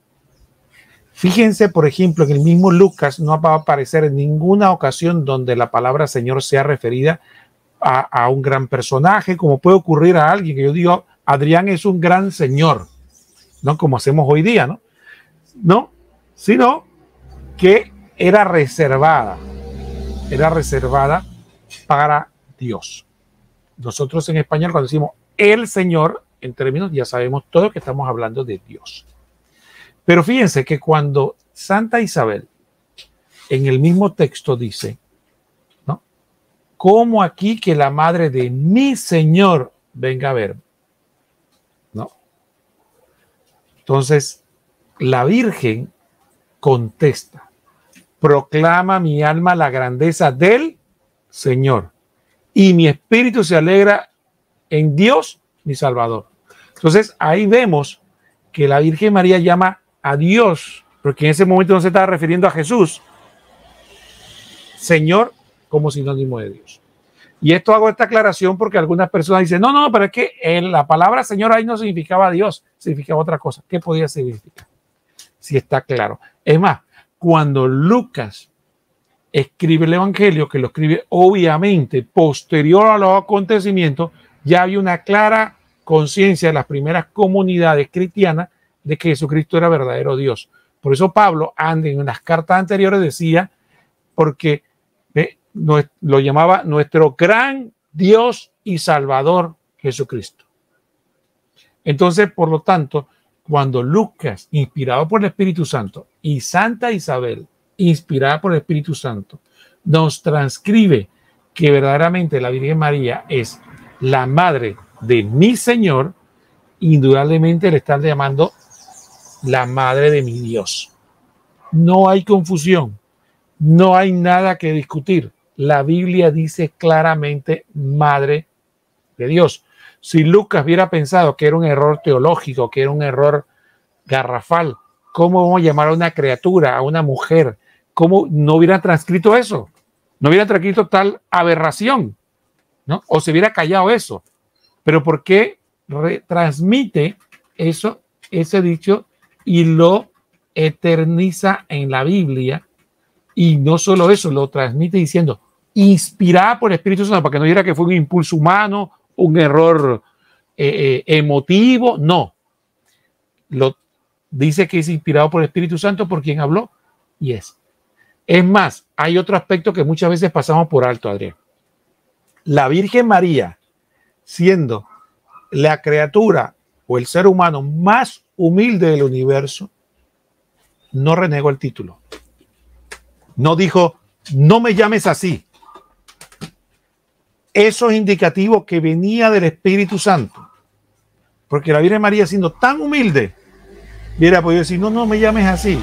Fíjense, por ejemplo, en el mismo Lucas no va a aparecer en ninguna ocasión donde la palabra Señor sea referida a un gran personaje, como puede ocurrir a alguien que yo digo, Adrián es un gran señor, ¿no? Como hacemos hoy día, ¿no? No, sino que era reservada para Dios. Nosotros en español cuando decimos el Señor, en términos ya sabemos todo que estamos hablando de Dios. Pero fíjense que cuando Santa Isabel en el mismo texto dice, ¿no? ¿Cómo aquí que la madre de mi Señor venga a ver? ¿No? Entonces, la Virgen contesta, proclama mi alma la grandeza del Señor y mi espíritu se alegra en Dios, mi Salvador. Entonces, ahí vemos que la Virgen María llama a Dios, porque en ese momento no se estaba refiriendo a Jesús, Señor, como sinónimo de Dios. Y esto hago esta aclaración porque algunas personas dicen, no, pero es que la palabra Señor ahí no significaba Dios, significaba otra cosa. ¿Qué podía significar? si está claro. Es más, cuando Lucas escribe el Evangelio, que lo escribe obviamente posterior a los acontecimientos, ya había una clara conciencia de las primeras comunidades cristianas de que Jesucristo era verdadero Dios. Por eso Pablo, en las cartas anteriores, decía, porque lo llamaba nuestro gran Dios y Salvador Jesucristo. Entonces, por lo tanto, cuando Lucas, inspirado por el Espíritu Santo, y Santa Isabel, inspirada por el Espíritu Santo, nos transcribe que verdaderamente la Virgen María es la madre de mi Señor, indudablemente le están llamando la madre de mi Dios. No hay confusión, no hay nada que discutir. La Biblia dice claramente madre de Dios. Si Lucas hubiera pensado que era un error teológico, que era un error garrafal, ¿cómo vamos a llamar a una criatura, a una mujer? ¿Cómo no hubiera transcrito eso? No hubiera transcrito tal aberración, ¿no? O se hubiera callado eso. Pero ¿por qué transmite eso, ese dicho, y lo eterniza en la Biblia? Y no solo eso, lo transmite diciendo, inspirada por el Espíritu Santo, para que no diera que fue un impulso humano, un error emotivo, no. Lo dice que es inspirado por el Espíritu Santo por quien habló y es. Es más, hay otro aspecto que muchas veces pasamos por alto, Adrián. La Virgen María, siendo la criatura o el ser humano más humilde del universo, no renegó el título. No dijo, no me llames así. Eso es indicativo que venía del Espíritu Santo. Porque la Virgen María, siendo tan humilde, hubiera podido decir, no, no me llames así.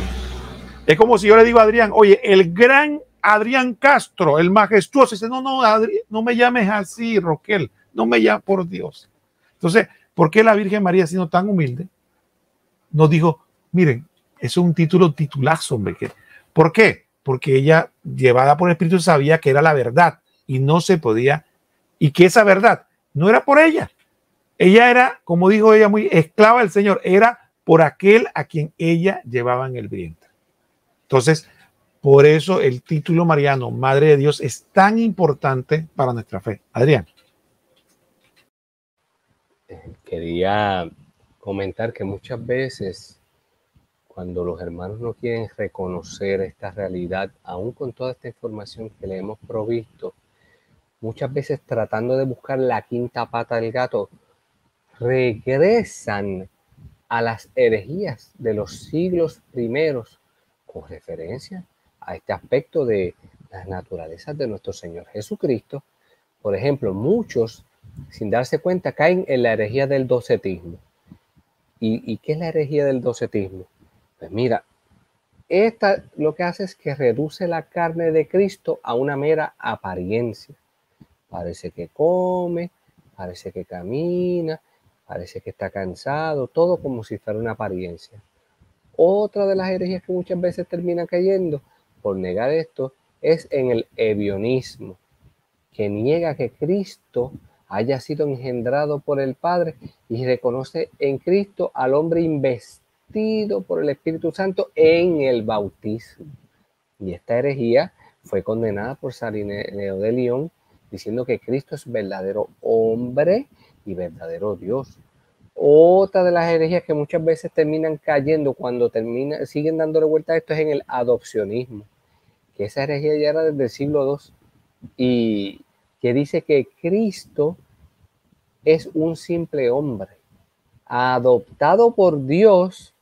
Es como si yo le digo a Adrián, oye, el gran Adrián Castro, el majestuoso, dice, no, no, Adrián, no me llames así, Roquel, no me llames, por Dios. Entonces, ¿por qué la Virgen María, siendo tan humilde, nos dijo, miren, eso es un titulazo, hombre? ¿Por qué? Porque ella, llevada por el Espíritu, sabía que era la verdad y no se podía, y que esa verdad no era por ella. Ella era, como dijo ella, muy esclava del Señor, era por aquel a quien ella llevaba en el vientre. Entonces, por eso el título mariano, Madre de Dios, es tan importante para nuestra fe. Adrián. Quería comentar que muchas veces, cuando los hermanos no quieren reconocer esta realidad, aún con toda esta información que le hemos provisto, muchas veces tratando de buscar la quinta pata del gato, regresan a las herejías de los siglos primeros con referencia a este aspecto de las naturalezas de nuestro Señor Jesucristo. Por ejemplo, muchos, sin darse cuenta, caen en la herejía del docetismo. ¿Y qué es la herejía del docetismo? Pues mira, esta lo que hace es que reduce la carne de Cristo a una mera apariencia. Parece que come, parece que camina, parece que está cansado, todo como si fuera una apariencia. Otra de las herejías que muchas veces terminan cayendo por negar esto es en el ebionismo, que niega que Cristo haya sido engendrado por el Padre y reconoce en Cristo al hombre investido por el Espíritu Santo en el bautismo. Y esta herejía fue condenada por San Ireneo de León, diciendo que Cristo es verdadero hombre y verdadero Dios. Otra de las herejías que muchas veces terminan cayendo cuando siguen dándole vuelta a esto es en el adopcionismo, que esa herejía ya era desde el siglo II y que dice que Cristo es un simple hombre, adoptado por Dios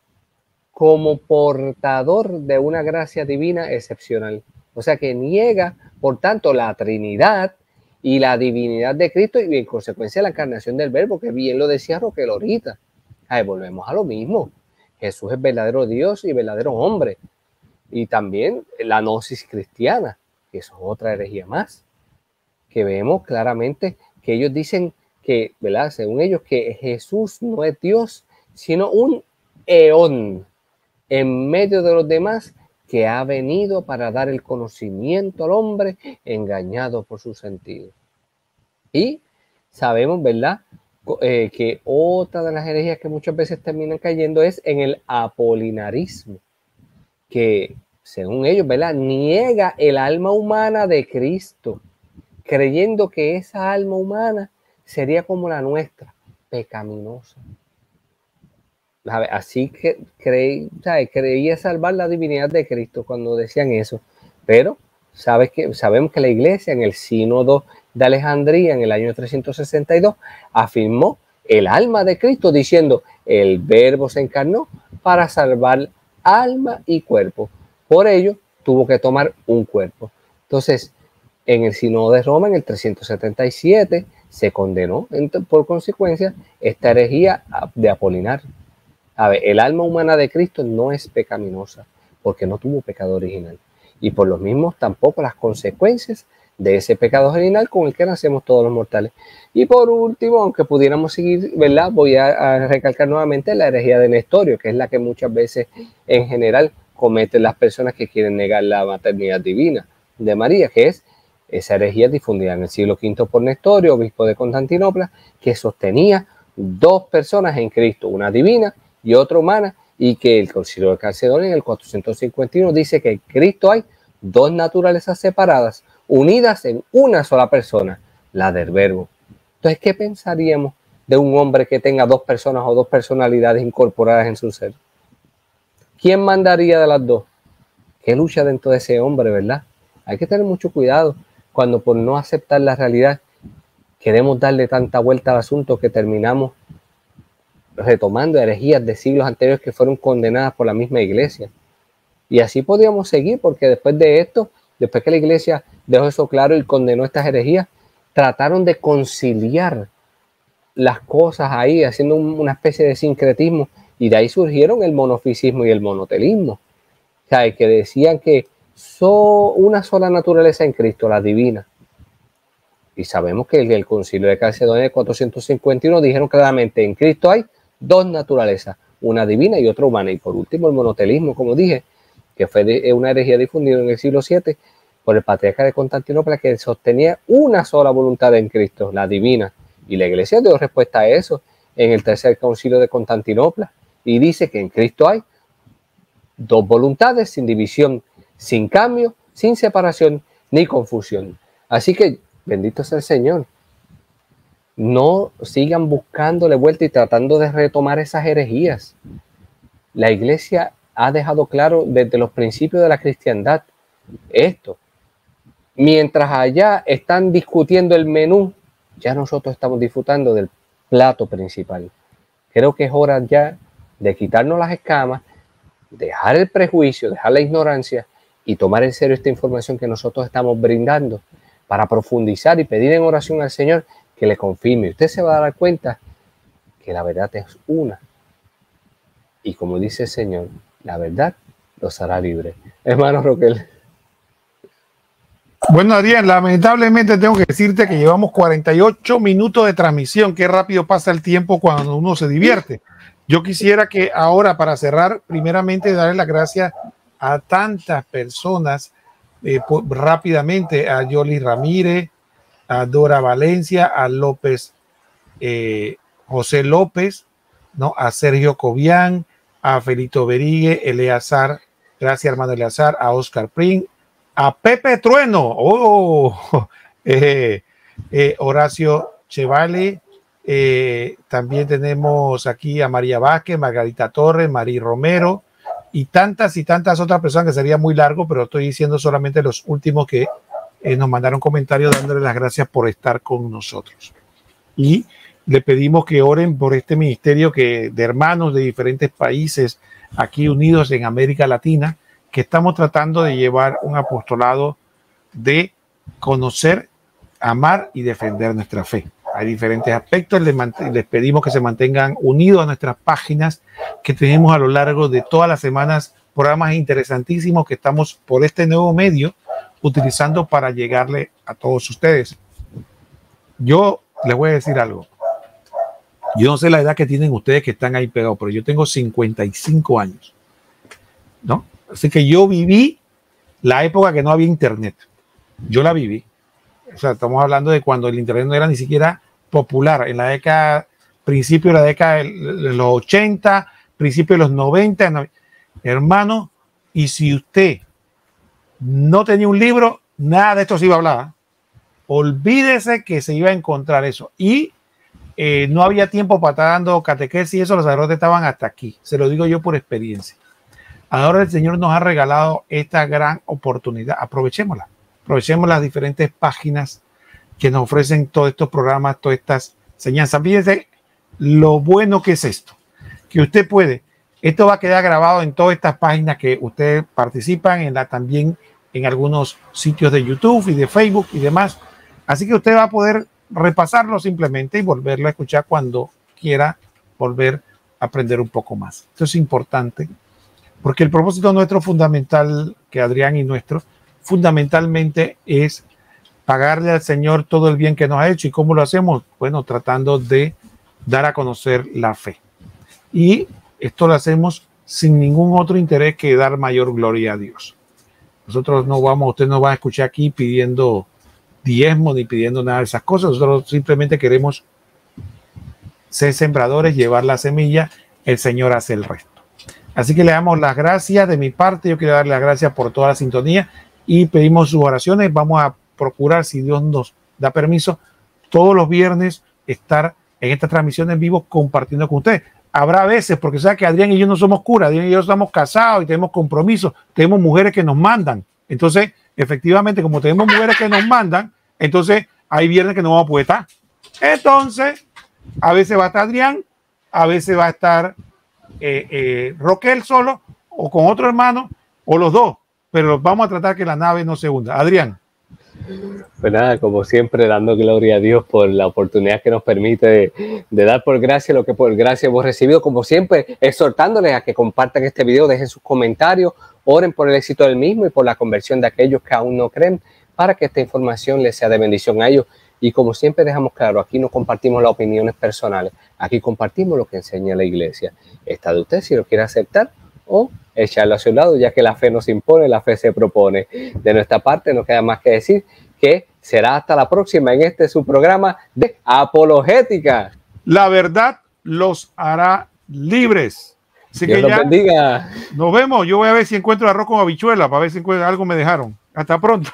como portador de una gracia divina excepcional. O sea que niega, por tanto, la Trinidad y la divinidad de Cristo y en consecuencia la encarnación del Verbo, que bien lo decía Roquel ahorita. Ay, volvemos a lo mismo. Jesús es verdadero Dios y verdadero hombre. Y también la gnosis cristiana, que eso es otra herejía más, que vemos claramente que ellos dicen que, ¿verdad? Según ellos, que Jesús no es Dios, sino un eón en medio de los demás que ha venido para dar el conocimiento al hombre engañado por sus sentidos. Y sabemos, ¿verdad?, que otra de las herejías que muchas veces terminan cayendo es en el apolinarismo, que, según ellos, ¿verdad?, niega el alma humana de Cristo, creyendo que esa alma humana sería como la nuestra, pecaminosa. Así que creía salvar la divinidad de Cristo cuando decían eso. Pero sabemos que la iglesia en el sínodo de Alejandría en el año 362 afirmó el alma de Cristo, diciendo el verbo se encarnó para salvar alma y cuerpo. Por ello tuvo que tomar un cuerpo. Entonces, en el sínodo de Roma en el 377 se condenó por consecuencia esta herejía de Apolinar. A ver, el alma humana de Cristo no es pecaminosa porque no tuvo pecado original. Y por lo mismo tampoco las consecuencias de ese pecado original con el que nacemos todos los mortales. Y por último, aunque pudiéramos seguir, ¿verdad?, voy a recalcar nuevamente la herejía de Nestorio, que es la que muchas veces en general cometen las personas que quieren negar la maternidad divina de María, que es esa herejía difundida en el siglo V por Nestorio, obispo de Constantinopla, que sostenía dos personas en Cristo, una divina y otra humana, y que el Concilio de Calcedonia en el 451 dice que en Cristo hay dos naturalezas separadas, unidas en una sola persona, la del Verbo. Entonces, ¿qué pensaríamos de un hombre que tenga dos personas o dos personalidades incorporadas en su ser? ¿Quién mandaría de las dos? ¿Qué lucha dentro de ese hombre, verdad? Hay que tener mucho cuidado cuando por no aceptar la realidad queremos darle tanta vuelta al asunto que terminamos retomando herejías de siglos anteriores que fueron condenadas por la misma iglesia. Y así podríamos seguir, porque después de esto, después que la iglesia dejó eso claro y condenó estas herejías, trataron de conciliar las cosas ahí, haciendo una especie de sincretismo, y de ahí surgieron el monofisismo y el monotelismo. O sea, que decían que una sola naturaleza en Cristo, la divina. Y sabemos que el Concilio de Calcedonia de 451 dijeron claramente, en Cristo hay dos naturalezas, una divina y otra humana. Y por último, el monotelismo, como dije, que fue una herejía difundida en el siglo VII por el patriarca de Constantinopla, que sostenía una sola voluntad en Cristo, la divina. Y la iglesia dio respuesta a eso en el tercer concilio de Constantinopla. Y dice que en Cristo hay dos voluntades sin división, sin cambio, sin separación ni confusión. Así que, bendito sea el Señor. No sigan buscándole vuelta y tratando de retomar esas herejías. La iglesia ha dejado claro desde los principios de la cristiandad esto. Mientras allá están discutiendo el menú, ya nosotros estamos disfrutando del plato principal. Creo que es hora ya de quitarnos las escamas, dejar el prejuicio, dejar la ignorancia y tomar en serio esta información que nosotros estamos brindando para profundizar y pedir en oración al Señor que le confirme. Usted se va a dar cuenta que la verdad es una. Y como dice el Señor, la verdad los hará libres. Hermano Roquel. Bueno, Adrián, lamentablemente tengo que decirte que llevamos 48 minutos de transmisión. Qué rápido pasa el tiempo cuando uno se divierte. Yo quisiera que ahora, para cerrar, primeramente darle las gracias a tantas personas rápidamente, a Yoli Ramírez, a Dora Valencia, a López, José López, ¿no?, a Sergio Cobian, a Felito Berigue, Eleazar, gracias hermano Eleazar, a Oscar Pring, a Pepe Trueno, Horacio Chevale, también tenemos aquí a María Vázquez, Margarita Torres, Marí Romero y tantas otras personas que sería muy largo, pero estoy diciendo solamente los últimos que nos mandaron comentarios dándole las gracias por estar con nosotros. Y le pedimos que oren por este ministerio de hermanos de diferentes países aquí unidos en América Latina, que estamos tratando de llevar un apostolado de conocer, amar y defender nuestra fe. Hay diferentes aspectos, les pedimos que se mantengan unidos a nuestras páginas que tenemos a lo largo de todas las semanas, programas interesantísimos que estamos por este nuevo medio utilizando para llegarle a todos ustedes. Yo les voy a decir algo. Yo no sé la edad que tienen ustedes que están ahí pegados, pero yo tengo 55 años, ¿no? Así que yo viví la época que no había internet. Yo la viví. O sea, estamos hablando de cuando el internet no era ni siquiera popular. En la década, principio de la década de los 80, principio de los 90. Hermano, Y si usted no tenía un libro, nada de esto se iba a hablar. Olvídese que se iba a encontrar eso. Y no había tiempo para estar dando catequesis y eso, los sacerdotes estaban hasta aquí. Se lo digo yo por experiencia. Ahora el Señor nos ha regalado esta gran oportunidad. Aprovechémosla. Aprovechemos las diferentes páginas que nos ofrecen todos estos programas, todas estas enseñanzas. Fíjense lo bueno que es esto. Que usted puede, esto va a quedar grabado en todas estas páginas que ustedes participan, también en algunos sitios de YouTube y de Facebook y demás. Así que usted va a poder repasarlo simplemente y volverlo a escuchar cuando quiera volver a aprender un poco más. Esto es importante porque el propósito nuestro fundamental, que Adrián y nuestro, fundamentalmente es pagarle al Señor todo el bien que nos ha hecho. ¿Y cómo lo hacemos? Bueno, tratando de dar a conocer la fe. Y esto lo hacemos sin ningún otro interés que dar mayor gloria a Dios. Nosotros no vamos, usted no va a escuchar aquí pidiendo diezmo ni pidiendo nada de esas cosas. Nosotros simplemente queremos ser sembradores, llevar la semilla, el Señor hace el resto. Así que le damos las gracias de mi parte. Yo quiero darle las gracias por toda la sintonía y pedimos sus oraciones. Vamos a procurar, si Dios nos da permiso, todos los viernes estar en esta transmisión en vivo compartiendo con ustedes. Habrá veces, porque sabe que Adrián y yo no somos curas, Adrián y yo estamos casados y tenemos compromisos, tenemos mujeres que nos mandan. Entonces, efectivamente, como tenemos mujeres que nos mandan, entonces hay viernes que no vamos a poder estar. Entonces, a veces va a estar Adrián, a veces va a estar Roquel solo o con otro hermano o los dos, pero vamos a tratar que la nave no se hunda. Adrián. Pues nada, como siempre, dando gloria a Dios por la oportunidad que nos permite de dar por gracia lo que por gracia hemos recibido. Como siempre, exhortándoles a que compartan este video, dejen sus comentarios, oren por el éxito del mismo y por la conversión de aquellos que aún no creen, para que esta información les sea de bendición a ellos. Y como siempre dejamos claro, aquí no compartimos las opiniones personales, aquí compartimos lo que enseña la iglesia. Está de usted si lo quiere aceptar o echarlo a su lado, ya que la fe no se impone, la fe se propone. De nuestra parte no queda más que decir que será hasta la próxima en este su programa de apologética. La verdad los hará libres. Así Dios que los ya bendiga. Nos vemos. Yo voy a ver si encuentro arroz con habichuela para ver si encuentro algo me dejaron. Hasta pronto.